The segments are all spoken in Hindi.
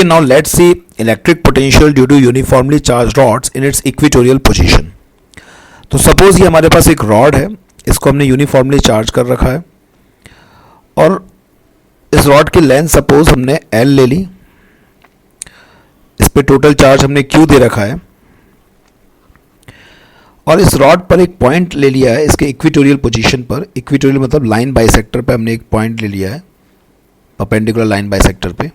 Okay, now let's see electric potential due to uniformly charged rods in its equatorial position. तो सपोज ये हमारे पास एक रॉड है, इसको हमने यूनिफॉर्मली चार्ज कर रखा है और इस रॉड की लेंथ सपोज हमने L ले ली, इस पे टोटल चार्ज हमने Q दे रखा है और इस रॉड पर एक पॉइंट ले लिया है इसके इक्वेटोरियल पोजीशन पर. इक्वेटोरियल मतलब लाइन बाइसेक्टर पे हमने एक पॉइंट ले लिया है, परपेंडिकुलर लाइन बाइसेक्टर पे.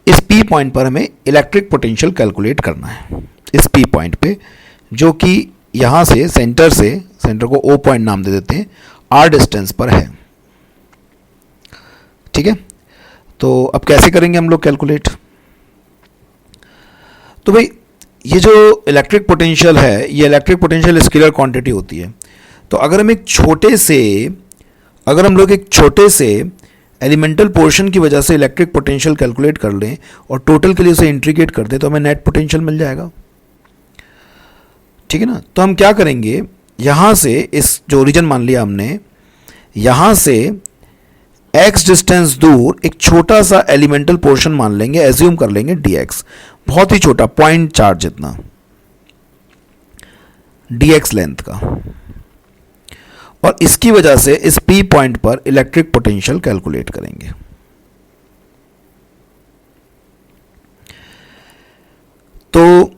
इस P पॉइंट पर हमें इलेक्ट्रिक पोटेंशियल कैलकुलेट करना है. इस P पॉइंट पे जो कि यहाँ से सेंटर को O पॉइंट नाम दे देते हैं, R डिस्टेंस पर है. ठीक है, तो अब कैसे करेंगे हम लोग कैलकुलेट? तो भाई ये जो इलेक्ट्रिक पोटेंशियल है, ये इलेक्ट्रिक पोटेंशियल स्केलर क्वांटिटी होती है. तो अगर हम लोग एक छोटे से एलिमेंटल पोर्शन की वजह से इलेक्ट्रिक पोटेंशियल कैलकुलेट कर लें और टोटल के लिए उसे इंटीग्रेट कर दें तो हमें नेट पोटेंशियल मिल जाएगा. ठीक है ना. तो हम क्या करेंगे, यहाँ से इस जो ओरिजिन मान लिया हमने, यहाँ से x डिस्टेंस दूर एक छोटा सा एलिमेंटल पोर्शन मान लेंगे, एज्यूम कर लेंगे dx, बहुत ही छोटा, पॉइंट चार्ज जितना, dx लेंथ का, और इसकी वजह से इस P पॉइंट पर इलेक्ट्रिक पोटेंशियल कैलकुलेट करेंगे. तो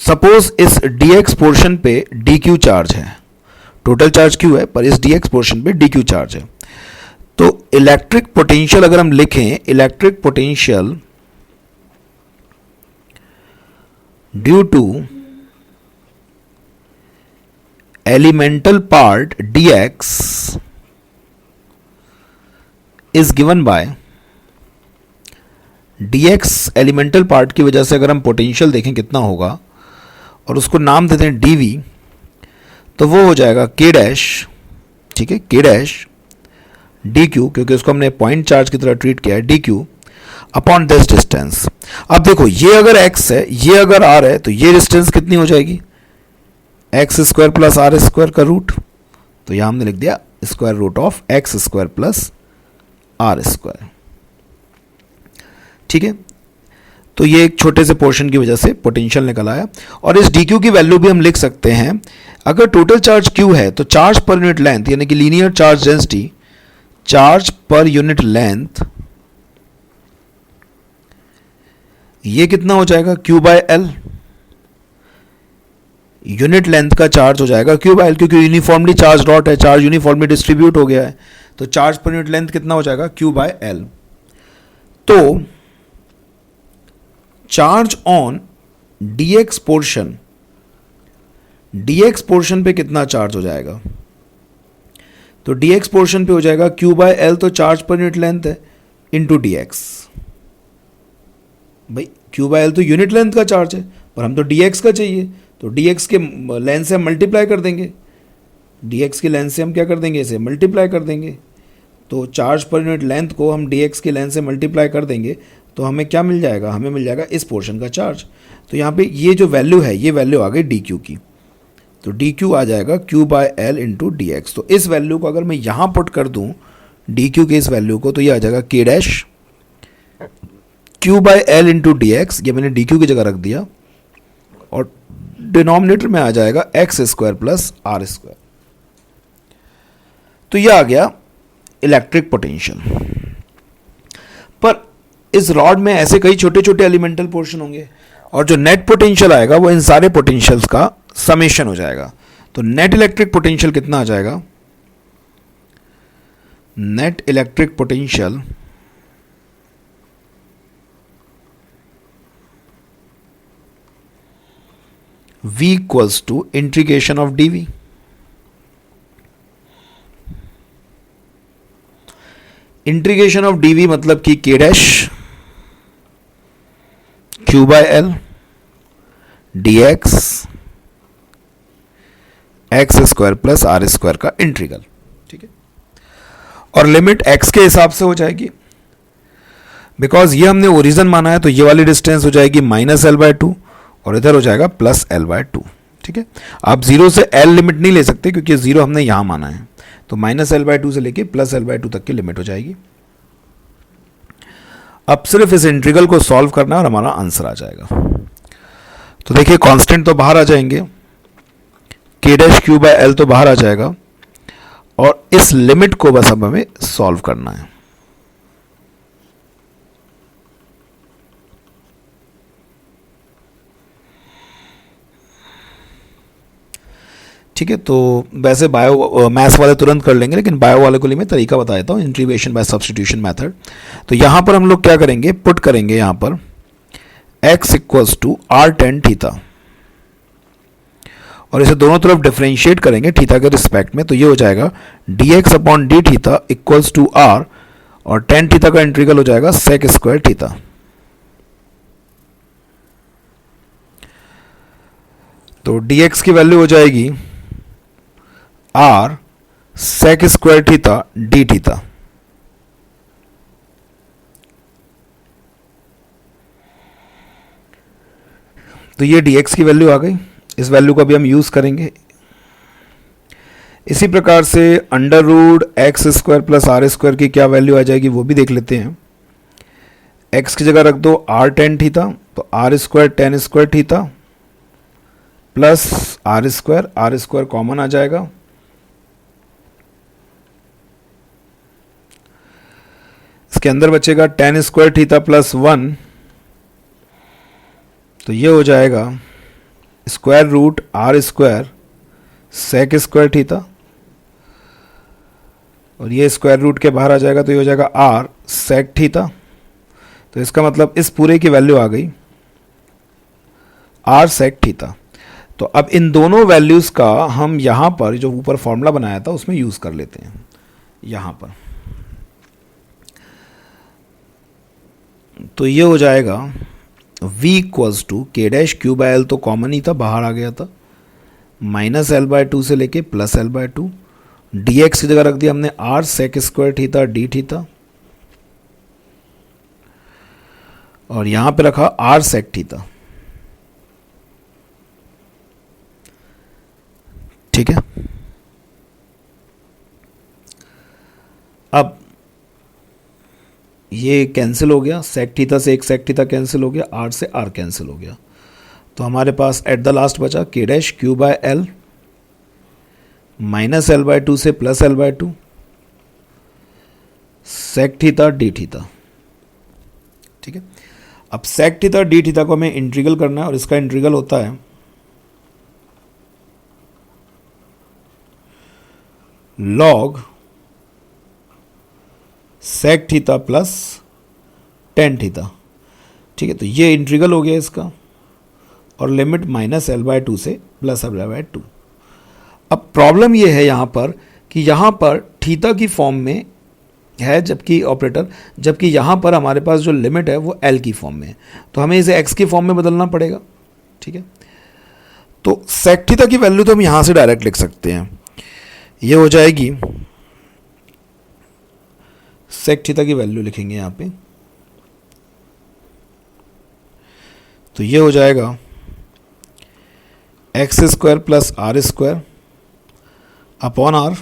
सपोज इस dx पोर्शन पे dq चार्ज है, टोटल चार्ज q है पर इस dx पोर्शन पे dq चार्ज है. तो इलेक्ट्रिक पोटेंशियल अगर हम लिखें, electric potential due to elemental part dx is given by dx elemental part की वजह से अगर हम पोटेंशियल देखें कितना होगा और उसको नाम दे दें dv, तो वो हो जाएगा k डैश. ठीक है, k डैश dq, क्योंकि उसको हमने पॉइंट चार्ज की तरह ट्रीट किया है, dq अपॉन दिस डिस्टेंस. अब देखो ये अगर x है, ये अगर r है, तो ये डिस्टेंस कितनी हो जाएगी, x square plus are square का रूट. तो यहां हमने लिख दिया square root of x square plus are square. ठीक है, तो ये एक छोटे से पोर्शन की वजह से पोटेंशियल निकल आया. और इस dq की वैल्यू भी हम लिख सकते हैं, अगर टोटल चार्ज q है तो चार्ज पर यूनिट लेंथ यानी कि linear charge density, charge per unit length, ये कितना हो जाएगा q by L. Unit length का चार्ज हो जाएगा q बाय एल, क्योंकि यूनिफॉर्मली चार्ज डॉट है, चार्ज यूनिफॉर्मली डिस्ट्रीब्यूट हो गया है, तो चार्ज पर यूनिट लेंथ कितना हो जाएगा q बाय एल. तो चार्ज ऑन dx पोर्शन पे कितना चार्ज हो जाएगा, तो dx पोर्शन पे हो जाएगा q बाय एल, तो चार्ज पर यूनिट लेंथ है, इंटू dx. भाई q बाय एल तो यूनिट लेंथ का चार्ज है, पर हम तो dx का चाहिए, तो dx के लेंथ से हम मल्टीप्लाई कर देंगे, dx की लेंथ से हम क्या कर देंगे, इसे मल्टीप्लाई कर देंगे. तो चार्ज पर यूनिट लेंथ को हम dx की लेंथ से मल्टीप्लाई कर देंगे तो हमें क्या मिल जाएगा, हमें मिल जाएगा इस पोर्शन का चार्ज. तो यहाँ पे ये जो वैल्यू है, ये वैल्यू आ गई dq की, तो dq आ जाएगा q by L into dx. तो इस वैल्यू को अगर मैं यहाँ पुट कर दूँ dq के इस वैल्यू को, तो ये आ जाएगा k dash q by L into dx. ये मैंने dq की जगह रख दिया और डिनोमिनेटर में आ जाएगा x square plus are square. तो ये आ गया इलेक्ट्रिक पोटेंशियल. पर इस रॉड में ऐसे कई छोटे छोटे एलिमेंटल पोर्शन होंगे और जो नेट पोटेंशियल आएगा वो इन सारे पोटेंशियल्स का समेशन हो जाएगा. तो नेट इलेक्ट्रिक पोटेंशियल कितना आ जाएगा, net electric potential V equals to integration of dv. Integration of dv मतलब कि k dash q by l dx x square plus are square का इंटीग्रल. ठीक है, और लिमिट x के हिसाब से हो जाएगी, बिकॉज ये हमने ओरिजिन माना है, तो ये वाली डिस्टेंस हो जाएगी माइनस एल बाय टू और इधर हो जाएगा प्लस एल बाय टू. ठीक है, आप जीरो से एल लिमिट नहीं ले सकते क्योंकि जीरो हमने यहां माना है, तो माइनस एल बाय टू से लेके प्लस एल बाय टू तक की लिमिट हो जाएगी. अब सिर्फ इस इंटीग्रल को सॉल्व करना है और हमारा आंसर आ जाएगा। तो देखिए कांस्टेंट तो बाहर आ जाएंगे, के डैश क्यू बाय एल तो बाहर आ जाएगा, और इस लिमिट को बस अब हमें सॉल्व करना है। ठीक है, तो वैसे बायो मैथ्स वाले तुरंत कर लेंगे, लेकिन बायो वाले को लिए मैं तरीका बता देता हूँ, इंटीग्रेशन बाय सब्स्टिट्यूशन मेथड। तो यहाँ पर हम लोग क्या करेंगे, पुट करेंगे यहाँ पर x equals to r tan theta, और इसे दोनों तरफ डिफरेंशिएट करेंगे थीटा के रिस्पेक्ट में। तो ये हो जाएगा dx upon d theta equals to r, और टेन थीटा का इंटीग्रल हो जाएगा सेक स्क्वायर थीटा। तो dx की वैल्यू हो जाएगी r sec square theta D theta. तो ये dx की वैल्यू आ गई, इस वैल्यू को अभी हम यूज करेंगे। इसी प्रकार से under root x square plus are square की क्या वैल्यू आ जाएगी वो भी देख लेते हैं। x की जगह रख दो आर टेन थीटा, तो R square tan square theta plus are square common आ जाएगा, इसके अंदर बचेगा tan square theta plus one, तो ये हो जाएगा square root R square sec square theta, और ये स्क्वायर रूट के बाहर आ जाएगा, तो ये हो जाएगा आर सेक थीटा। तो इसका मतलब इस पूरे की वैल्यू आ गई आर सेक थीटा। तो अब इन दोनों वैल्यूज का हम यहां पर जो ऊपर फॉर्मूला बनाया था उसमें यूज कर लेते हैं। यहां पर तो ये हो जाएगा v इक्वल्स टू के डैश क्यू बाय एल, तो कॉमन ही था, बाहर आ गया था, माइनस एल बाय टू से लेके plus L by two, d x की जगह रख दिया हमने r sec square theta D theta, और यहां पे रखा आर सेक थीटा। ठीक है, अब ये कैंसिल हो गया, सेक थीटा से एक सेक थीटा कैंसिल हो गया, आर से आर कैंसिल हो गया, तो हमारे पास एट द लास्ट बचा के dash Q by L minus L by two से plus L by two sec theta D theta. ठीक है, अब सेक थीटा डी थीटा को हमें इंटीग्रल करना है, और इसका इंटीग्रल होता है log sec theta plus tan theta. ठीक है, तो ये इंटीग्रल हो गया इसका, और limit minus L by two से प्लस एल बाय टू। अब प्रॉब्लम ये है यहाँ पर कि यहाँ पर थीटा की फॉर्म में है जबकि ऑपरेटर, जबकि यहाँ पर हमारे पास जो लिमिट है वो एल की फॉर्म में है, तो हमें इसे एक्स की फॉर्म में बदलना पड़ेगा। ठीक है, तो सेक थीटा की वैल्यू तो हम यहाँ से डायरेक्ट लिख सकते हैं, ये हो जाएगी सेक थीटा की वैल्यू लिखेंगे यहाँ पे, तो ये हो जाएगा x square plus are square upon r,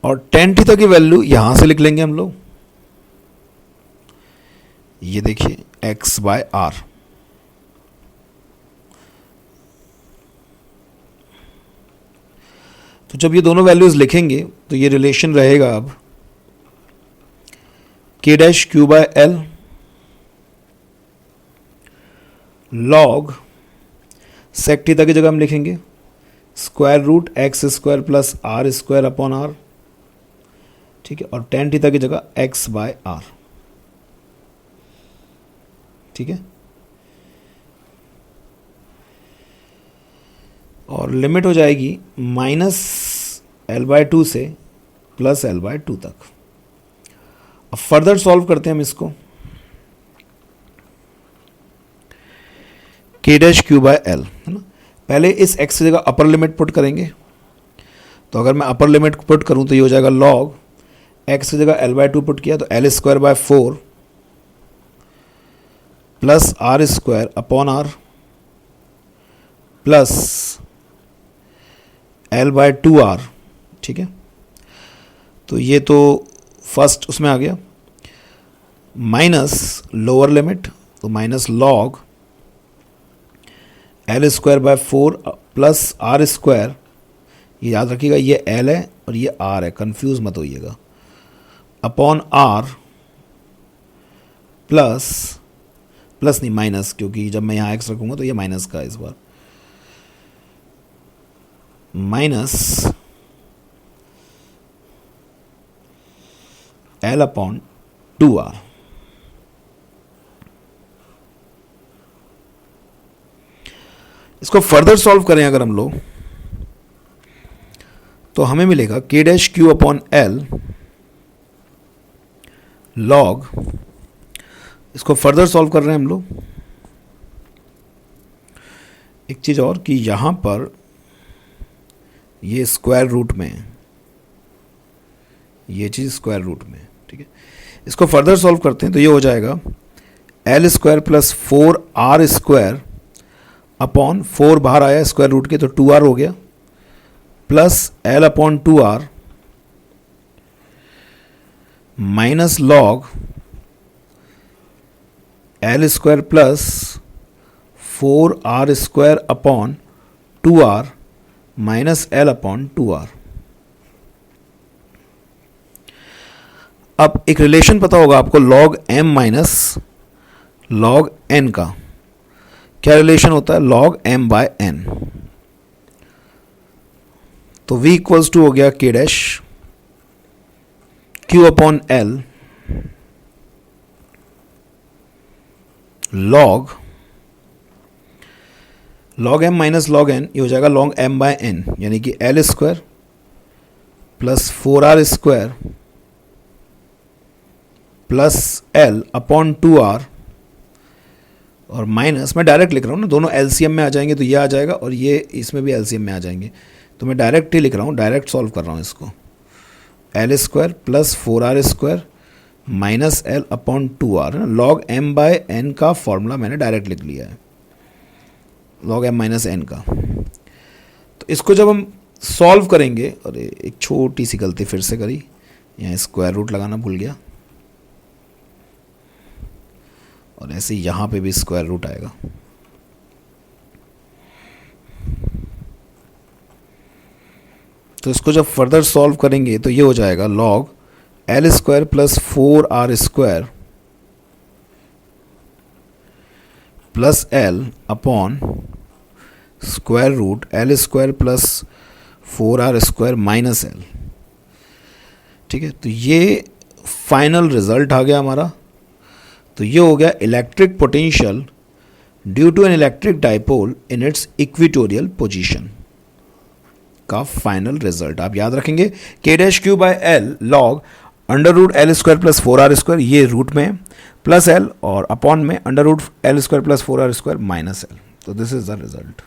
और टेन थीटा की वैल्यू यहां से लिख लेंगे हम लोग, ये देखिए एक्स बाय आर। तो जब ये दोनों वैल्यूज लिखेंगे तो ये रिलेशन रहेगा अब k dash Q by l log sec theta की जगह हम लिखेंगे square root x square plus are square upon r. ठीक है, और टेन थीटा की जगह एक्स बाय आर। ठीक है, और लिमिट हो जाएगी माइनस एल बाय टू से प्लस एल बाय टू तक। अब फर्दर सॉल्व करते हैं हम इसको, के डैश क्यू बाय एल है ना। पहले इस एक्स की जगह अपर लिमिट पुट करेंगे, तो अगर मैं अपर लिमिट पुट करूं तो ये हो जाएगा लॉग एक्स की जगह एल बाय टू पुट किया तो l square by four plus are square upon r plus L by two r. ठीक है, तो ये तो फर्स्ट उसमें आ गया, माइनस लोअर लिमिट, तो minus log l square by 4 plus are square, ये याद रखिएगा ये एल है और ये आर है, कंफ्यूज मत होइएगा, अपॉन आर प्लस नहीं माइनस, क्योंकि जब मैं यहाँ एक्स रखूँगा तो ये माइनस का है इस बार, माइनस एल अपॉन 2r। इसको फर्दर सॉल्व करें अगर हम लोग तो हमें मिलेगा k dash Q upon L log, इसको फर्दर सॉल्व कर रहे हैं हम लोग। एक चीज और कि यहां पर ये स्क्वायर रूट में है, ये चीज स्क्वायर रूट में है, ठीक है। इसको फर्दर सॉल्व करते हैं तो ये हो जाएगा L square plus 4r square upon 4 बाहर आया स्क्वायर रूट के तो 2r हो गया, plus l upon 2r minus log l square plus 4r square upon 2r minus l upon 2r। अब एक रिलेशन पता होगा आपको log m minus log n का, क्या रिलेशन होता है, लॉग m बाय n। तो v इक्वल्स टू हो गया k dash q upon l log m minus log n, ये हो जाएगा लॉग m बाय n, यानी कि l square plus 4r square plus l upon 2r और माइनस, मैं डायरेक्ट लिख रहा हूँ ना, दोनों एलसीएम में आ जाएंगे तो ये आ जाएगा और ये इसमें भी एलसीएम में आ जाएंगे, तो मैं डायरेक्ट ही लिख रहा हूँ, डायरेक्ट सॉल्व कर रहा हूँ इसको, l square plus 4r square minus l upon 2r, log m by n का फॉर्मूला मैंने डायरेक्ट लिख लिया है, लॉग m माइनस n का। तो इसको जब हम सॉल्व करेंगे, और एक छोटी सी गलती फिर से करी, यहाँ स्क्वायर रूट लगाना भूल गया, और ऐसे यहाँ पे भी स्क्वायर रूट आएगा। तो इसको जब फर्दर सॉल्व करेंगे तो ये हो जाएगा log l square plus 4r square plus l upon square root l square plus 4r square minus l, ठीक है। तो ये फाइनल रिजल्ट आ गया हमारा। तो ये हो गया electric potential due to an electric dipole in its equatorial position का फाइनल रिजल्ट। आप याद रखेंगे k dash Q by l log under root l square plus 4r square, ये रूट में प्लस एल, और अपॉन में under root l square plus 4r square minus l. तो दिस इज द रिजल्ट।